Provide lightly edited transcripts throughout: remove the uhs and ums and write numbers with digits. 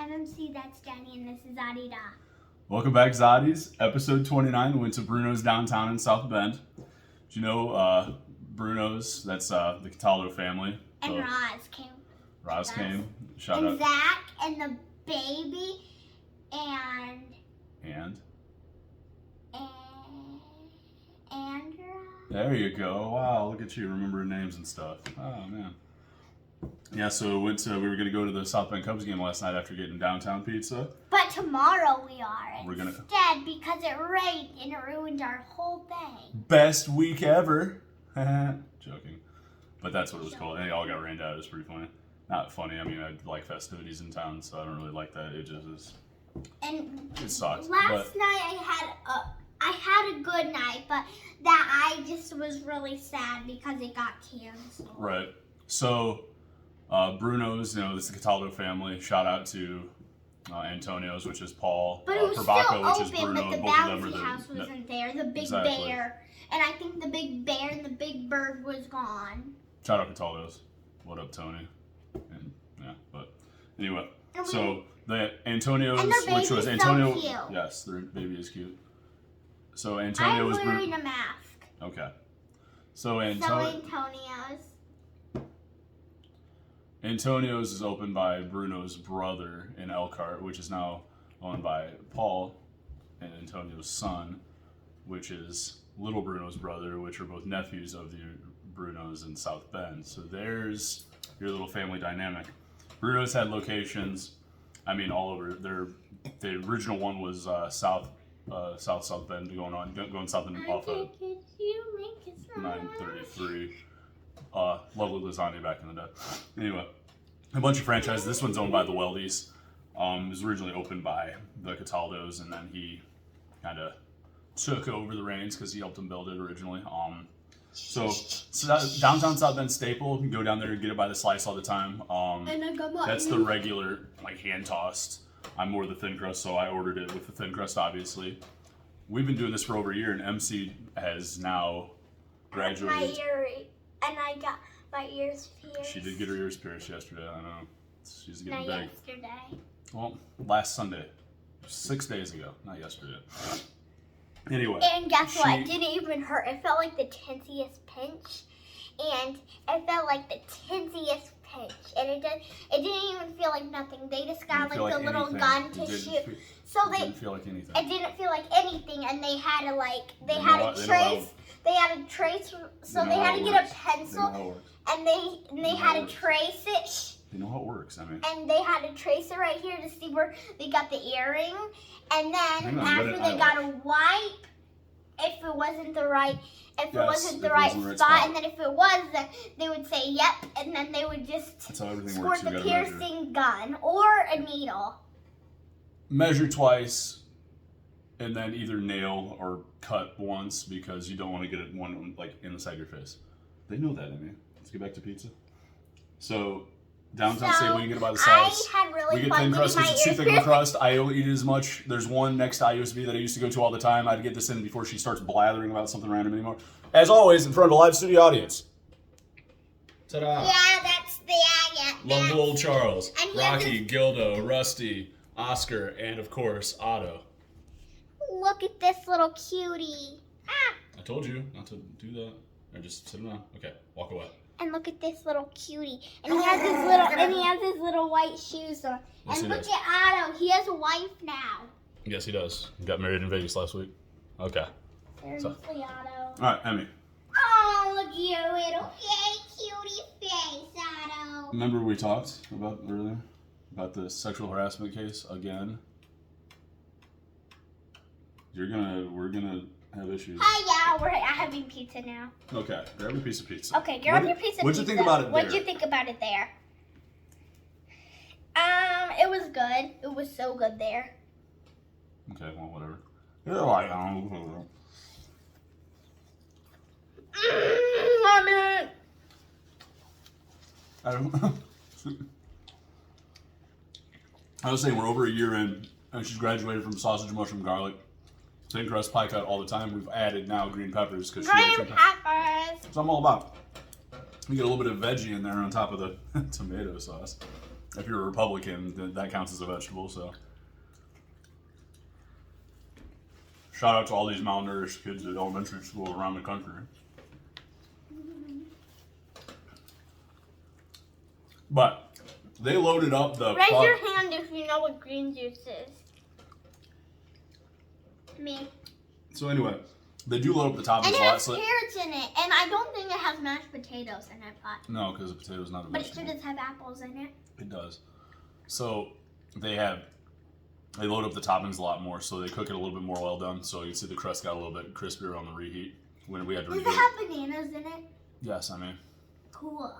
I'm MC, that's Danny, and this is Adida. Welcome back, Zoddies. Episode 29. We went to Bruno's downtown in South Bend. Do you know Bruno's? That's the Cataldo family. And so, Roz came. Roz came. Shout out. And Zach and the baby and Andra. There you go. Wow, look at you remembering names and stuff. Oh man. Yeah, so we were gonna go to the South Bend Cubs game last night after getting downtown pizza. But tomorrow we are instead because it rained and it ruined our whole day. Best week ever. Joking. But that's what it was called. And they all got rained out. It was pretty funny. Not funny. I mean, I like festivities in town, so I don't really like that. It just is. And it sucks. Last night I had a good night, but that I just was really sad because it got canceled. Right. So, Bruno's, this is the Cataldo family. Shout out to Antonio's, which is Paul. But it was Perbaco, still which open, is Bruno. but the Both of them bouncy are house wasn't there. The big Exactly. bear. And I think the big bear and the big bird was gone. Shout out Cataldo's. What up, Tony? And yeah, but anyway. So the Antonio's, which was Antonio. So cute. Yes, their baby is cute. So Antonio was. I'm wearing a mask. Okay. So Antonio's is opened by Bruno's brother in Elkhart, which is now owned by Paul and Antonio's son, which is little Bruno's brother, which are both nephews of the Brunos in South Bend. So there's your little family dynamic. Bruno's had locations, all over. The original one was South Bend, going south and off of 933. Lovely lasagna back in the day. Anyway, a bunch of franchises. This one's owned by the Weldies. It was originally opened by the Cataldos, and then he kind of took over the reins because he helped them build it originally. So downtown South Bend staple. You can go down there and get it by the slice all the time. That's the regular, hand tossed. I'm more the thin crust, so I ordered it with the thin crust, obviously. We've been doing this for over a year, and MC has now graduated. And I got my ears pierced. She did get her ears pierced yesterday. I know. She's getting not big. Yesterday. Well, last Sunday. 6 days ago. Not yesterday. Anyway. And guess what? It didn't even hurt. It felt like the tiniest pinch. And it felt like the tiniest pinch. And it didn't even feel like nothing. They just got like the little gun to shoot. So it didn't feel like anything. It didn't feel like anything. And they had to they had to trace. They had to trace, so they had to get a pencil, and they had to trace it. You know how it works, And they had to trace it right here to see where they got the earring, and then after they got to wipe, if it wasn't the right, spot, and then if it was, then they would say yep, and then they would just squirt the piercing gun or a needle. Measure twice. And then either nail or cut once because you don't want to get it one inside your face. They know that, Let's get back to pizza. So downtown staple, you can get it by the size. I had really we get fun thin crust getting because it's too thick of a crust. I don't eat it as much. There's one next to IUSB that I used to go to all the time. I'd get this in before she starts blathering about something random anymore. As always, in front of a live studio audience. Ta-da! Yeah, that's the Love little Charles, and Rocky, Gildo, Rusty, Oscar, and of course Otto. Look at this little cutie. Ah. I told you not to do that. Or just sit down. Okay, walk away. And look at this little cutie. And he has his little white shoes on. Yes, and look at Otto. He has a wife now. Yes, he does. He got married in Vegas last week. Okay. There's Otto. All right, Emmy. Oh, look at your little cutie face, Otto. Remember we talked about earlier about the sexual harassment case again? We're gonna have issues. Hi, yeah, we're having pizza now. Okay, grab your piece of pizza. Okay, grab your piece of pizza. What'd you think about it there? What'd you think about it there? It was good. It was so good there. Okay, well, whatever. Yeah, I don't know. Mommy. I don't know. I was saying we're over a year in, and she's graduated from sausage, mushroom, garlic. Thin crust pie cut all the time. We've added now green peppers because green peppers. That's what I'm all about. You get a little bit of veggie in there on top of the tomato sauce. If you're a Republican, then that counts as a vegetable. So, shout out to all these malnourished kids at elementary school around the country. But they loaded up the. Raise your hand if you know what green juice is. Me. So anyway, they do load up the toppings And a it lot. has carrots in it, and I don't think it has mashed potatoes in it, but. No, because the potato's not a But it vegetable. sure does have apples in it. It does. So they load up the toppings a lot more, so they cook it a little bit more well done. So you can see the crust got a little bit crispier on the reheat when we had to Does reheat. it have bananas in it? Yes, I mean. Cool.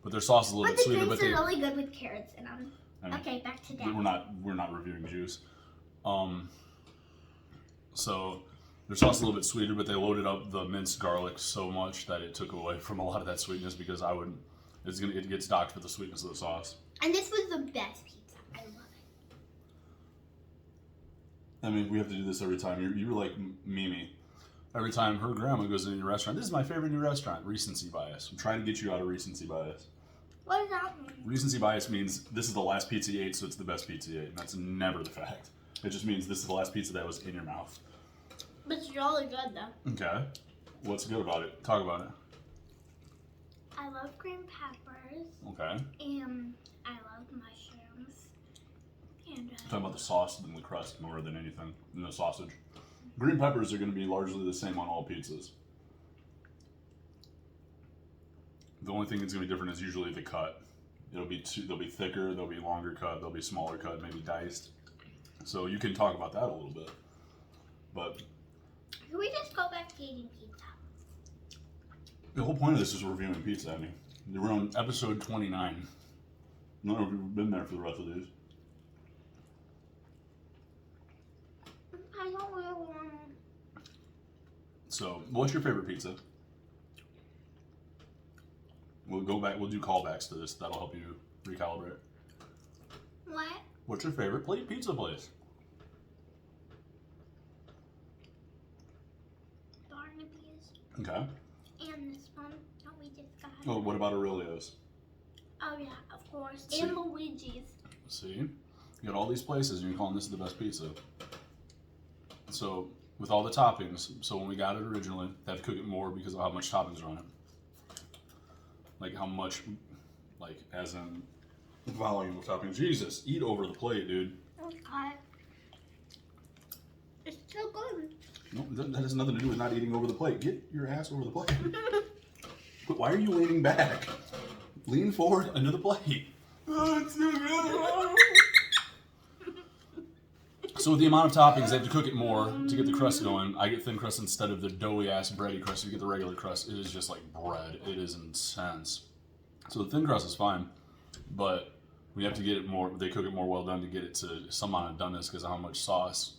But their sauce is a little bit sweeter. But the drinks are really good with carrots in them. I mean, Okay, back to that. we're not reviewing juice. So their sauce is a little bit sweeter, but they loaded up the minced garlic so much that it took away from a lot of that sweetness because it gets docked for the sweetness of the sauce. And this was the best pizza. I love it. I mean, we have to do this every time. You're like Mimi. Every time her grandma goes into a restaurant, this is my favorite new restaurant, recency bias. I'm trying to get you out of recency bias. What does that mean? Recency bias means this is the last pizza you ate, so it's the best pizza you ate. And that's never the fact. It just means this is the last pizza that was in your mouth. But it's really good, though. Okay. What's good about it? Talk about it. I love green peppers. Okay. And I love mushrooms. And Talking about the sauce and the crust more than anything, than the sausage. Green peppers are going to be largely the same on all pizzas. The only thing that's going to be different is usually the cut. They'll be thicker, they'll be longer cut, they'll be smaller cut, maybe diced. So you can talk about that a little bit. But can we just go back to eating pizza? the whole point of this is reviewing pizza. I mean, we're on episode 29. I don't know if you've been there for the rest of these. I don't really want to. So, what's your favorite pizza? We'll go back. We'll do callbacks to this. That'll help you recalibrate. What? What's your favorite pizza place? Barnaby's. Okay. And this one that we just got. Oh, what about Aurelio's? Oh, yeah, of course. See? And Luigi's. See, you got all these places, and you're calling this the best pizza. So, with all the toppings, so when we got it originally, they have to cook it more because of how much toppings are on it. Like how much, like as in volume of toppings. Jesus, eat over the plate, dude. Okay. It's so good. No, that has nothing to do with not eating over the plate. Get your ass over the plate. But why are you leaning back? Lean forward under the plate. So with the amount of toppings, they have to cook it more to get the crust going. I get thin crust instead of the doughy ass bready crust. If you get the regular crust, it is just like bread. It is intense. So the thin crust is fine, but we have to get it more. They cook it more well done to get it to some amount of doneness because of how much sauce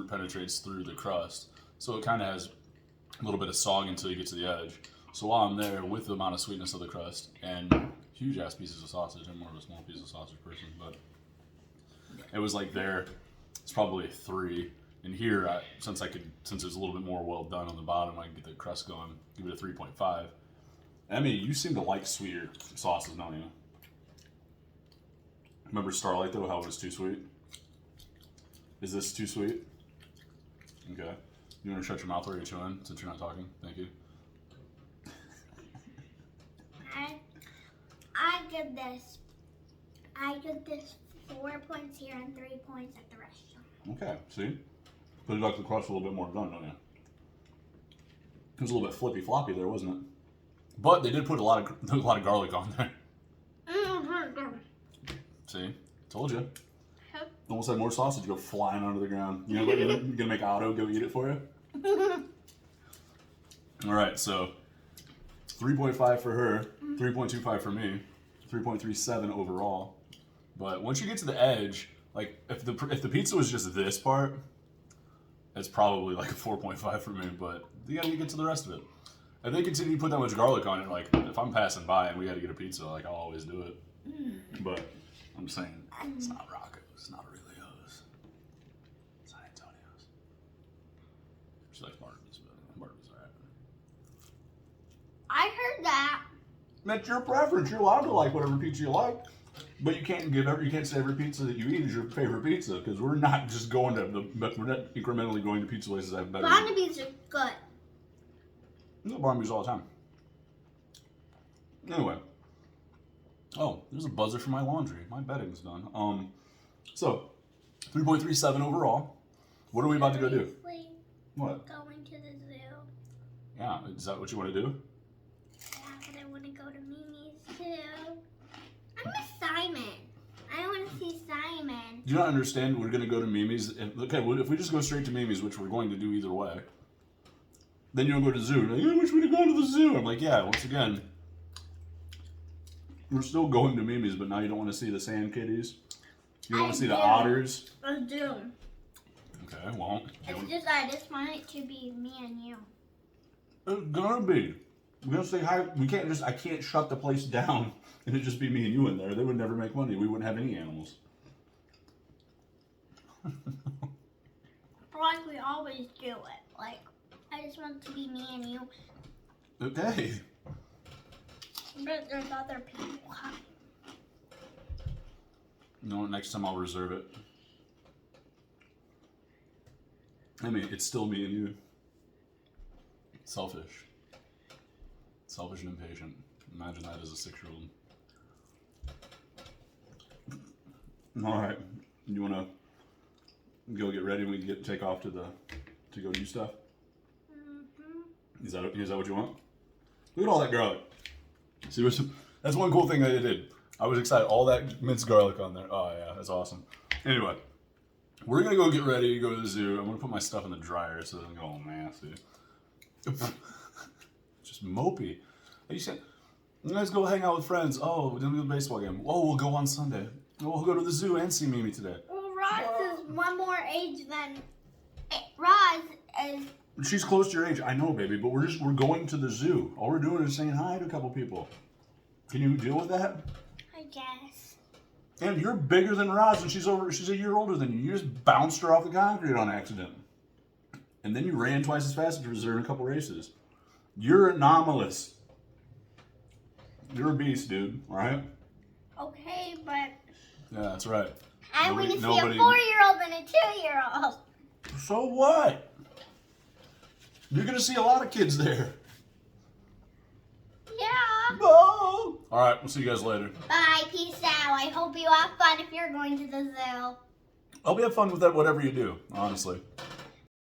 penetrates through the crust. So it kind of has a little bit of sog until you get to the edge. So while I'm there with the amount of sweetness of the crust and huge ass pieces of sausage, I'm more of a small piece of sausage person, but it was like there. It's probably a 3. And here, since it's a little bit more well done on the bottom, I can get the crust going. Give it a 3.5. Emmy, you seem to like sweeter sauces, don't you? Remember Starlight though? How it was too sweet? Is this too sweet? Okay. You want to shut your mouth while you're chewing, since you're not talking? Thank you. I give this 4 points here and 3 points at the restaurant. Okay, see? But you like the crust a little bit more done, don't you? It was a little bit flippy floppy there, wasn't it? But they did put a lot of garlic on there. See? Told you. Almost had more sausage go flying onto the ground. You know, you're gonna make Otto go eat it for you? Alright, so 3.5 for her, 3.25 for me, 3.37 overall. But once you get to the edge, like if the pizza was just this part, it's probably like a 4.5 for me, but you gotta get to the rest of it. If they continue to put that much garlic on it, like if I'm passing by and we gotta get a pizza, like I'll always do it. But I'm saying it's not Rocco's, it's not Aurelio's, it's not Antonio's. She likes Barnaby's, but Barnaby's alright. I heard that That's your preference. You're allowed to like whatever pizza you like. But you can't say every pizza that you eat is your favorite pizza, because we're not just going to we're not incrementally going to pizza places that have better. Barnaby's are good. I go to Barnaby's all the time. Anyway. Oh, there's a buzzer for my laundry. My bedding's done. So 3.37 overall. What are we about to go do? What? Going to the zoo. Yeah, is that what you want to do? Yeah, but I want to go to Mimi's too. I miss Simon. I want to see Simon. Do you not understand? We're going to go to Mimi's. Okay, well, if we just go straight to Mimi's, which we're going to do either way, then you'll go to the zoo. Like, I wish we'd have gone to the zoo. I'm like, yeah, once again, we're still going to Mimi's, but now you don't want to see the sand kitties. You don't want to see the otters. I do. Okay, well. It's just I just want it to be me and you. It's gonna be. We're gonna say hi. I can't shut the place down and it just be me and you in there. They would never make money. We wouldn't have any animals. Like we always do it. Like, I just want it to be me and you. Okay. But there's other people coming. No, next time I'll reserve it. I mean, it's still me and you. Selfish. Selfish and impatient. Imagine that as a 6-year-old. Alright. You wanna go get ready and we can take off to go do stuff? Mm-hmm. Is that what you want? Look at all that garlic. See, that's one cool thing that I did. I was excited. All that minced garlic on there. Oh yeah, that's awesome. Anyway, we're gonna go get ready to go to the zoo. I'm gonna put my stuff in the dryer so it doesn't go all nasty. Just mopey. You said, you guys go hang out with friends. Oh, we're gonna do a baseball game. Oh, we'll go on Sunday. Oh, we'll go to the zoo and see Mimi today. Well, Roz is one more age than Roz is. She's close to your age. I know, baby, but we're going to the zoo. All we're doing is saying hi to a couple people. Can you deal with that? I guess. And you're bigger than Roz, and she's a year older than you. You just bounced her off the concrete on accident. And then you ran twice as fast as her in a couple races. You're anomalous. You're a beast, dude. All right? Okay, but... Yeah, that's right. I want to see a 4-year-old and a 2-year-old. So what? You're going to see a lot of kids there. Yeah. Oh. All right, we'll see you guys later. Bye. Peace out. I hope you have fun if you're going to the zoo. I'll have fun with that, whatever you do, honestly.